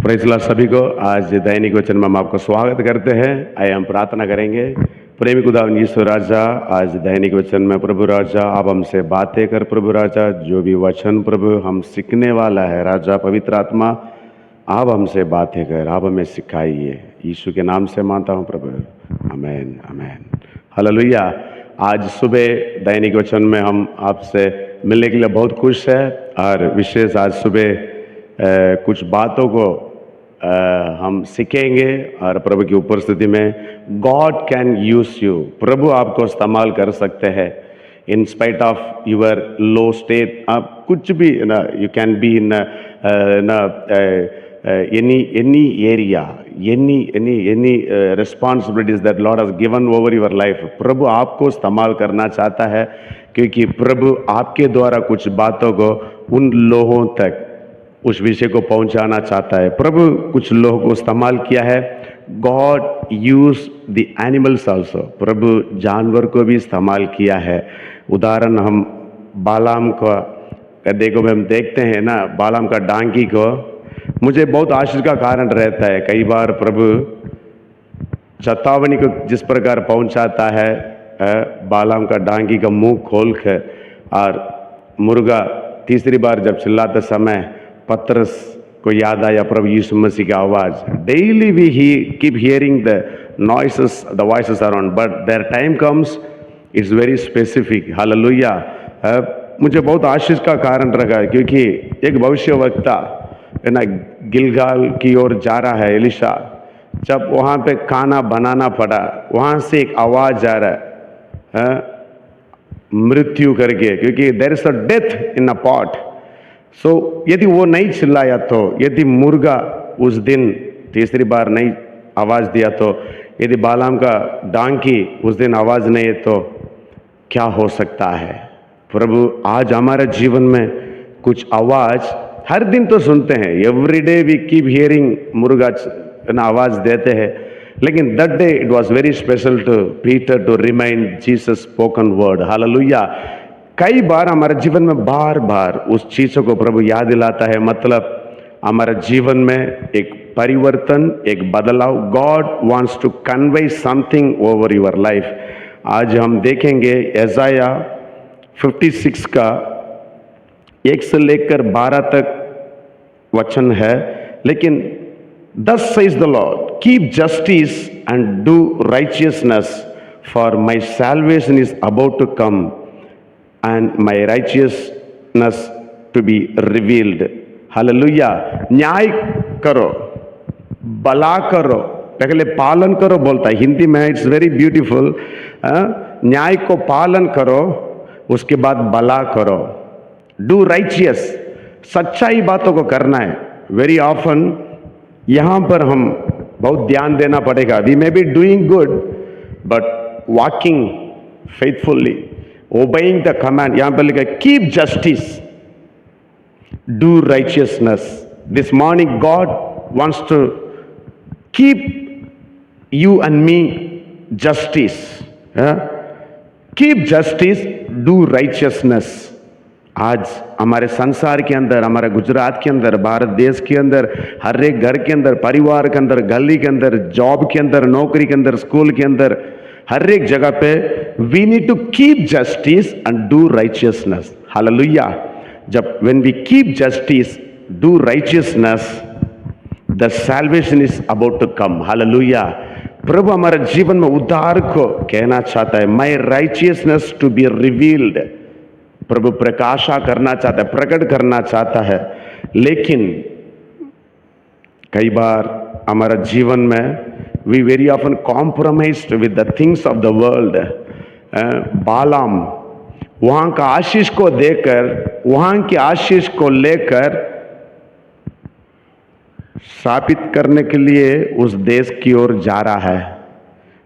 Praise Lord सभी को। आज दैनिक वचन में हम आपको स्वागत करते हैं। आइए हम प्रार्थना करेंगे। प्रेमी खुदावन यीशु राजा, आज दैनिक वचन में प्रभु राजा आप हमसे बातें कर। प्रभु राजा, जो भी वचन प्रभु हम सीखने वाला है राजा, पवित्र आत्मा आप हमसे बातें कर, आप हमें सिखाइए। यीशु के नाम से मानता हूँ प्रभु, आमेन आमेन। हालेलुया। आज सुबह दैनिक वचन में हम आपसे मिलने के लिए बहुत खुश है और विशेष आज सुबह कुछ बातों को हम सीखेंगे और प्रभु की उपस्थिति में गॉड कैन यूज यू, प्रभु आपको इस्तेमाल कर सकते हैं in spite of your low state. आप कुछ भी ना, you can be in any area, any responsibilities that Lord has given over your life, प्रभु आपको इस्तेमाल करना चाहता है, क्योंकि प्रभु आपके द्वारा कुछ बातों को उन लोगों तक, उस विषय को पहुंचाना चाहता है। प्रभु कुछ लोगों को इस्तेमाल किया है। God use the animals also, प्रभु जानवर को भी इस्तेमाल किया है। उदाहरण हम बालाम को देखो, हम देखते हैं ना, बालाम का डांकी को मुझे बहुत आश्चर्य का कारण रहता है। कई बार प्रभु चेतावनी को जिस प्रकार पहुंचाता है, बालाम का डांकी का मुंह खोल कर, और मुर्गा तीसरी बार जब चिल्लाते समय पतरस को याद आया प्रभु यीशु मसीह की आवाज। Daily we keep hearing the noises, the voices around, but there time comes, it's very specific. Hallelujah. मुझे बहुत आशीष का कारण रखा, क्योंकि एक भविष्यवक्ता है ना, गिलगाल की ओर जा रहा है एलिशा। जब वहाँ पे खाना बनाना पड़ा, वहाँ से एक आवाज आ रहा है, मृत्यु करके, क्योंकि there is a death in a pot. So यदि वो नहीं चिल्लाया, तो यदि मुर्गा उस दिन तीसरी बार नहीं आवाज दिया, तो यदि बालाम का डांकी उस दिन आवाज नहीं है, तो क्या हो सकता है। प्रभु आज हमारे जीवन में कुछ आवाज हर दिन तो सुनते हैं, every day we keep hearing, मुर्गा ना आवाज देते हैं, लेकिन that day it was very special to Peter to remind Jesus spoken word. Hallelujah. कई बार हमारे जीवन में बार बार उस चीज़ों को प्रभु याद दिलाता है, मतलब हमारे जीवन में एक परिवर्तन, एक बदलाव। God wants to convey something over your life. आज हम देखेंगे यशायाह 56 का 1 से लेकर 12 तक वचन है, लेकिन thus says the Lord, keep justice and do righteousness, for my salvation is about to come and my righteousness to be revealed. Hallelujah. न्याय करो, भला करो, पहले पालन करो बोलता है हिंदी में, इट्स वेरी ब्यूटीफुल। न्याय को पालन करो, उसके बाद भला करो। डू राइचियस, सच्चाई बातों को करना है। वेरी ऑफन यहाँ पर हम बहुत ध्यान देना पड़ेगा। We may be doing good but walking faithfully, obeying the command. यहाँ पर लिखा है keep justice, do righteousness. This morning God wants to keep you and me justice. Keep justice, do righteousness. आज हमारे संसार के अंदर, हमारे गुजरात के अंदर, भारत देश के अंदर, हर एक घर के अंदर, परिवार के अंदर, गली के अंदर, जॉब के अंदर, नौकरी के अंदर, स्कूल के अंदर, हर एक जगह पे we need to keep justice and do righteousness. Hallelujah. जब when we keep justice, do righteousness, the salvation is about to come. Hallelujah. प्रभु हमारे जीवन में उद्धार को कहना चाहता है, my righteousness to be revealed. प्रभु प्रकाशा करना चाहता है, प्रकट करना चाहता है, लेकिन कई बार हमारा जीवन में we very often compromised with the things of the world. Balaam वहां का आशीष को देकर, वहां के आशीष को लेकर स्थापित करने के लिए उस देश की ओर जा रहा है।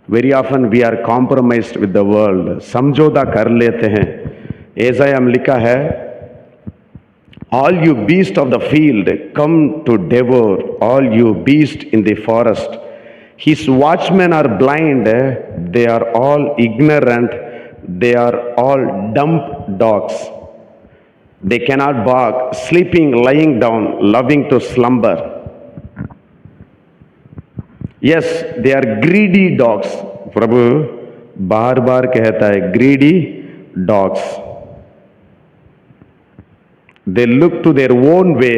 Very often we are compromised with the world, समझौता कर लेते हैं। यशायाह में लिखा है, all you beasts of the field come to devour, all you beasts in the forest. His watchmen are blind, they are all ignorant, they are all dumb dogs. They cannot bark, sleeping, lying down, loving to slumber. Yes they are greedy dogs, प्रभु बार बार कहता है greedy dogs. They look to their own way,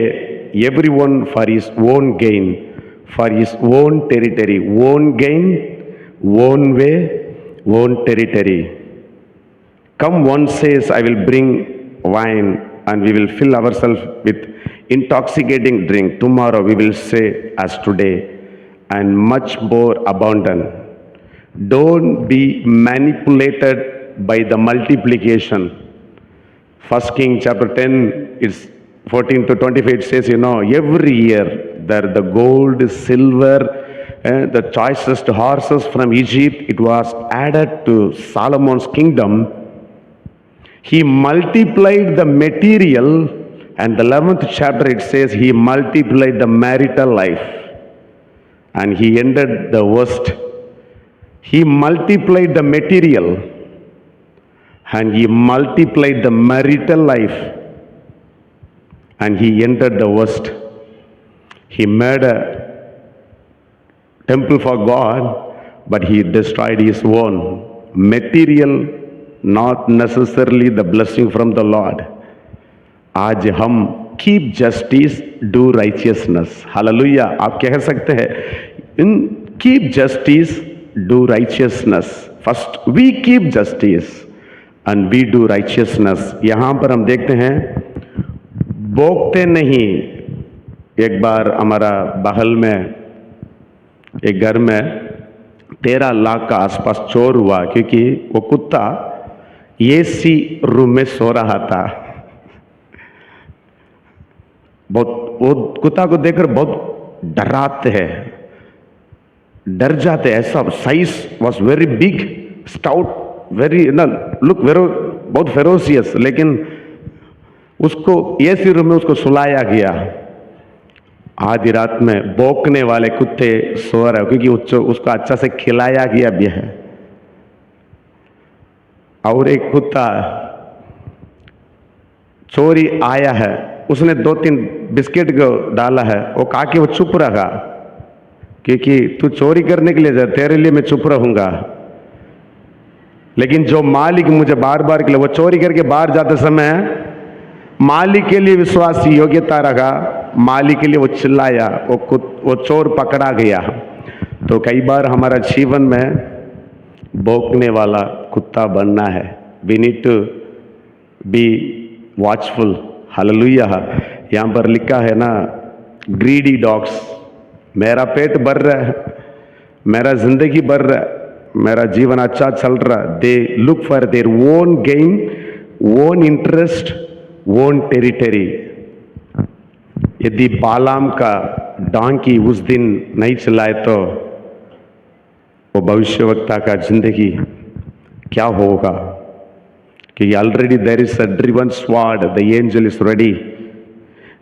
everyone for his own gain, for his own territory, own gain, own way, own territory. Come one says, I will bring wine and we will fill ourselves with intoxicating drink. Tomorrow we will say as today and much more abundant. Don't be manipulated by the multiplication. First King chapter 10, it's 14 to 25, it says, every year there the gold, silver, the choicest horses from Egypt, it was added to Solomon's kingdom. He multiplied the material, and the 11th chapter it says he multiplied the marital life, and he ended the worst. He multiplied the material and he multiplied the marital life, and he entered the worst. He made a temple for God, but he destroyed his own material, not necessarily the blessing from the Lord. आज हम keep justice, do righteousness. Hallelujah. आप कह सकते हैं in keep justice, do righteousness. First we keep justice and we do righteousness. यहाँ पर हम देखते हैं भोगते नहीं। एक बार हमारा बगल में एक घर में 13 लाख का आसपास चोर हुआ, क्योंकि वो कुत्ता एसी रूम में सो रहा था। बहुत वो कुत्ता को देखकर बहुत डराते हैं, डर जाते हैं। ऐसा size was very big, stout, very look very, बहुत फेरोसियस। लेकिन उसको एसी रूम में उसको सुलाया गया। आधी रात में भौंकने वाले कुत्ते सो रहे, क्योंकि उसको अच्छा से खिलाया गया भी है। और एक कुत्ता चोरी आया है, उसने 2-3 बिस्किट को डाला है, वो खा के वो चुप रहा, क्योंकि तू चोरी करने के लिए जा, तेरे लिए मैं चुप रहूंगा। लेकिन जो मालिक मुझे बार बार के लिए, वो चोरी करके बाहर जाते समय मालिक के लिए विश्वास योग्यता रखा, मालिक के लिए वो चिल्लाया, वो चोर पकड़ा गया। तो कई बार हमारा जीवन में भौंकने वाला कुत्ता बनना है। We need to be watchful. Hallelujah. यहाँ पर लिखा है ना, ग्रीडी डॉग्स। मेरा पेट भर रहा है, मेरा जिंदगी भर रहा है, मेरा जीवन अच्छा चल रहा है। They look for their own gain, own interest, own territory. यदि बालाम का डांकी उस दिन नहीं चलाए तो वो भविष्यवक्ता का जिंदगी क्या होगा? कि already there is a driven sword, the angel is ready.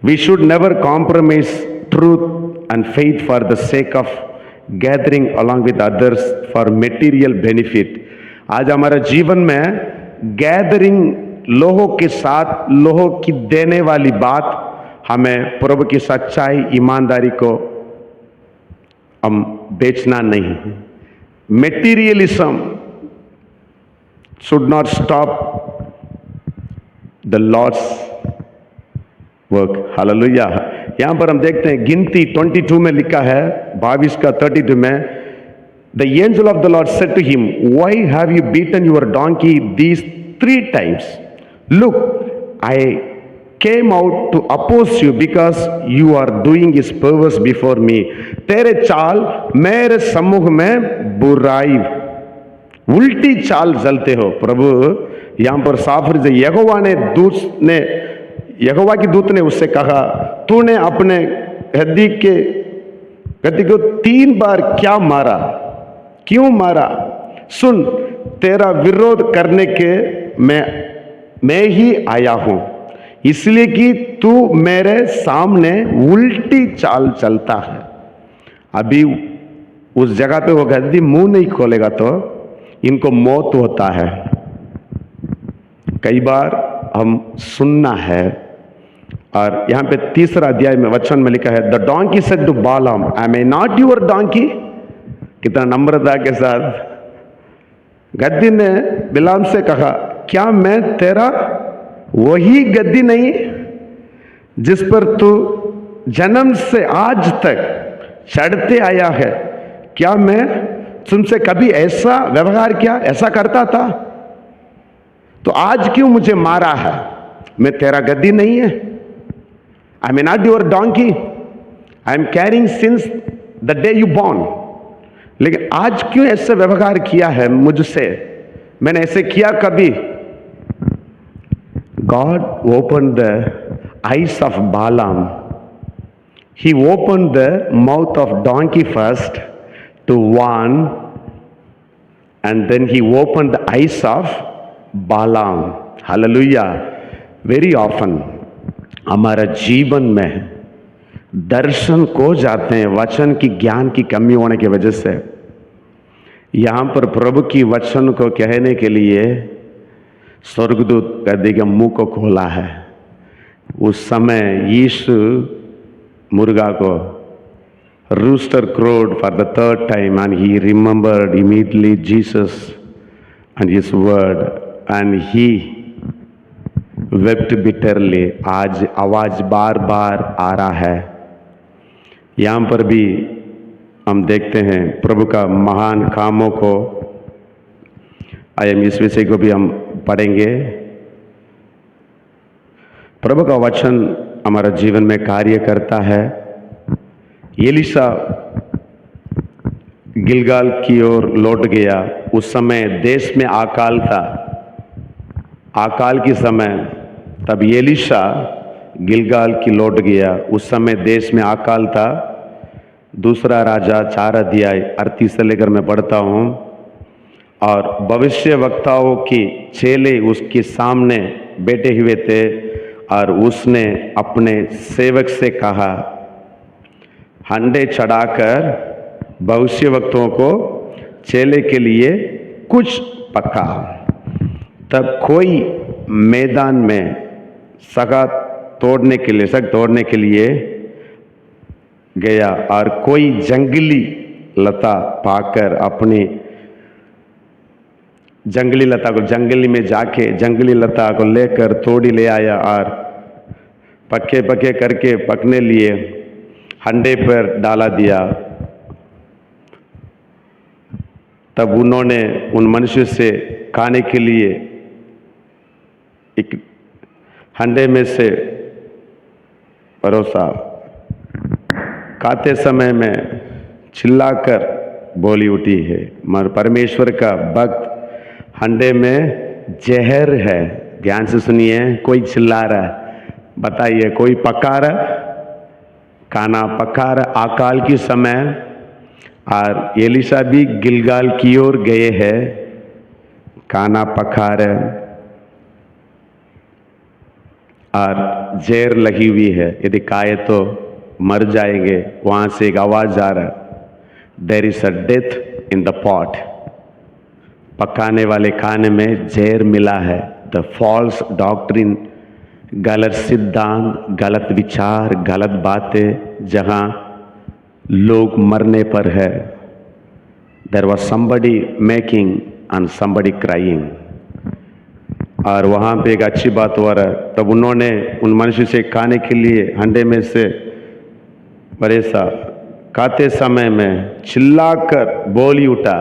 We should never compromise truth and faith for the sake of gathering along with others for material benefit. आज हमारे जीवन में गैदरिंग लोगों के साथ, लोगों की देने वाली बात, हमें प्रभु की सच्चाई, ईमानदारी को हम बेचना नहीं। Materialism should not stop the lord's work. Hallelujah. यहां पर हम देखते हैं गिनती 22 में लिखा है, 22 का 32 में, the angel of the lord said to him, why have you beaten your donkey these 3 times? Look, I came out to oppose you because you are doing his perverse before me. तेरे चाल मेरे सम्मुख में बुराई, उल्टी चाल चलते हो। प्रभु यहां पर साफ से यहोवा की दूत ने उससे कहा, तूने अपने गद्दी को 3 बार क्या मारा? क्यों मारा? सुन, तेरा विरोध करने के मैं ही आया हूं, इसलिए कि तू मेरे सामने उल्टी चाल चलता है। अभी उस जगह पे वो गद्दी मुंह नहीं खोलेगा तो इनको मौत होता है। कई बार हम सुनना है, और यहां पे 3 अध्याय में वचन में लिखा है, the donkey said to Balaam, am I not your donkey? कितना नम्रता के साथ गद्दी ने बिलाम से कहा, क्या मैं तेरा वही गद्दी नहीं जिस पर तू जन्म से आज तक चढ़ते आया है? क्या मैं तुमसे कभी ऐसा व्यवहार किया, ऐसा करता था? तो आज क्यों मुझे मारा है? मैं तेरा गद्दी नहीं है। I am not your donkey, I am carrying since the day you born. लेकिन आज क्यों ऐसा व्यवहार किया है मुझसे? मैंने ऐसे किया कभी? God opened the eyes of Balaam. He opened the mouth of donkey first to warn, and then he opened the eyes of Balaam. Hallelujah. Very often हमारा जीवन में दर्शन खो जाते हैं वचन की ज्ञान की कमी होने की वजह से। यहाँ पर प्रभु की वचन को कहने के लिए स्वर्गदूत गद्दी के मुंह को खोला है। उस समय यीशु मुर्गा को rooster crowed for the third time and he remembered immediately Jesus and his word and he wept bitterly। आज आवाज बार बार आ रहा है। यहाँ पर भी हम देखते हैं प्रभु का महान कामों को। आइए इस विषय को भी हम पढ़ेंगे। प्रभु का वचन हमारा जीवन में कार्य करता है। एलीशा गिलगाल की ओर लौट गया। उस समय देश में अकाल था, अकाल के समय। तब एलीशा गिलगाल की लौट गया। उस समय देश में अकाल था। दूसरा राजा 4 अध्याय 38 से लेकर मैं पढ़ता हूँ। और भविष्य वक्ताओं की चेले उसके सामने बैठे हुए थे और उसने अपने सेवक से कहा, हंडे चढ़ाकर भविष्य वक्ताओं को चेले के लिए कुछ पका। तब कोई मैदान में सग तोड़ने के लिए गया और कोई जंगली लता पाकर अपनी जंगली लता को जंगली में जाके जंगली लता को लेकर तोड़ी ले आया और पके पके करके पकने लिए हंडे पर डाला दिया। तब उन्होंने उन मनुष्य से खाने के लिए एक हंडे में से परोसा। खाते समय में चिल्लाकर बोली उठी है, मगर परमेश्वर का भक्त हंडे में जहर है। ध्यान से सुनिए, कोई चिल्ला रहा है, बताइए कोई पका रहा, खाना पका रहा अकाल के समय। और एलीशा भी गिलगाल की ओर गए हैं, खाना पका रहे और जहर लगी हुई है, यदि खाए तो मर जाएंगे। वहां से एक आवाज आ रहा, there is a death in the pot. पकाने वाले खाने में जहर मिला है। द फॉल्स डॉक्ट्रिन, गलत सिद्धांत, गलत विचार, गलत बातें जहां लोग मरने पर है। There was somebody making and somebody crying. और वहां पे एक अच्छी बात हो रहा है। तब उन्होंने उन मनुष्य से खाने के लिए हंडे में से परेसा। खाते समय में चिल्लाकर बोली उठा,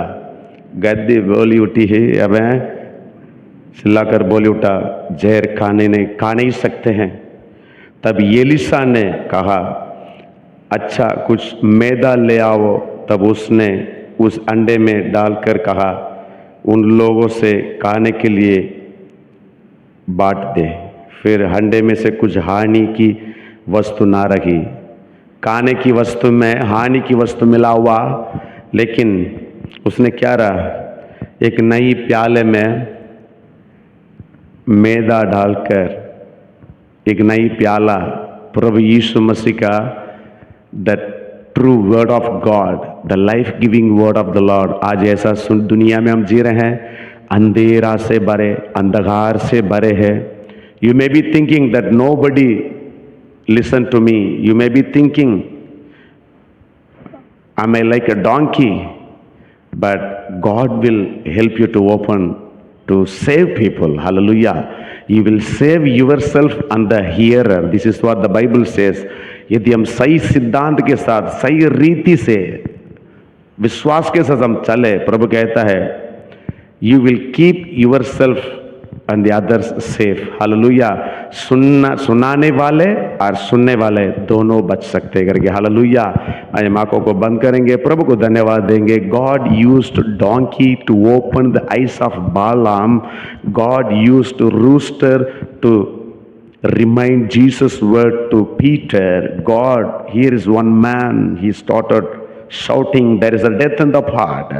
गद्दी बोली उठी है, अब चिल्लाकर बोली उठा, जहर खा नहीं सकते हैं। तब एलीशा ने कहा, अच्छा कुछ मैदा ले आओ। तब उसने उस अंडे में डालकर कहा, उन लोगों से खाने के लिए बांट दे। फिर हंडे में से कुछ हानि की वस्तु ना रही। खाने की वस्तु में हानि की वस्तु मिला हुआ, लेकिन उसने क्या रहा, एक नई प्याले में मैदा डालकर एक नई प्याला प्रभु यीशु मसीह का the true word of God, the life giving word of the Lord. आज ऐसा दुनिया में हम जी रहे हैं, अंधेरा से भरे, अंधकार से भरे हैं। You may be thinking that nobody listen to me. You may be thinking, am I like a donkey? but God will help you to open to save people. Hallelujah. You will save yourself and the hearer. This is what the Bible says. यदि हम सही सिद्धांत के साथ, सही रीति से, विश्वास के साथ हम चले, प्रभु कहता है you will keep your self and the others safe. Hallelujah. सुनाने वाले और सुनने वाले दोनों बच सकते करके. हालेलुया. आइए आंखों को बंद करेंगे, प्रभु को धन्यवाद देंगे. God used donkey to open the eyes of Balaam. God used rooster to remind Jesus' word to Peter. God, here is one man, he started shouting, there is a death in the heart,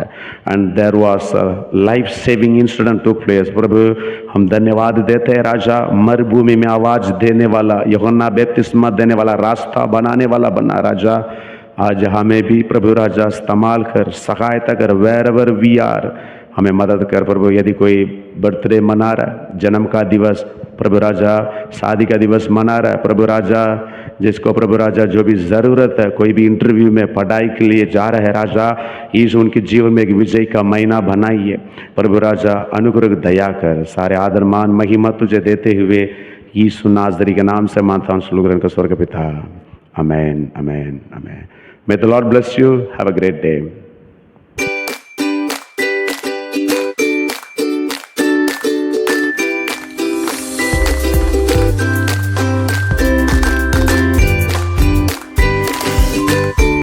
and there was a life-saving incident took place. प्रभु हम धन्यवाद देते हैं राजा. मरुभूमि में आवाज देने वाला, यूहन्ना बपतिस्मा देने वाला, रास्ता बनाने वाला बना राजा. आज हमें भी प्रभु राजा इस्तेमाल कर, सहायता कर. wherever we are, हमें मदद कर प्रभु. यदि कोई बर्थडे मना रहा है, जन्म का दिवस प्रभु राजा, शादी का दिवस मना रहा है प्रभु राजा, जिसको प्रभु राजा जो भी ज़रूरत है, कोई भी इंटरव्यू में पढ़ाई के लिए जा रहे हैं राजा, यीशु उनके जीवन में एक विजय का महीना बनाइए प्रभु राजा. अनुग्रह दया कर. सारे आदर मान महिमा तुझे देते हुए यीशु नाज़री के नाम से मानता हूँ स्वर्ग का स्वर्ग पिता. आमेन, आमेन, आमेन. May the Lord bless you. Have a great day.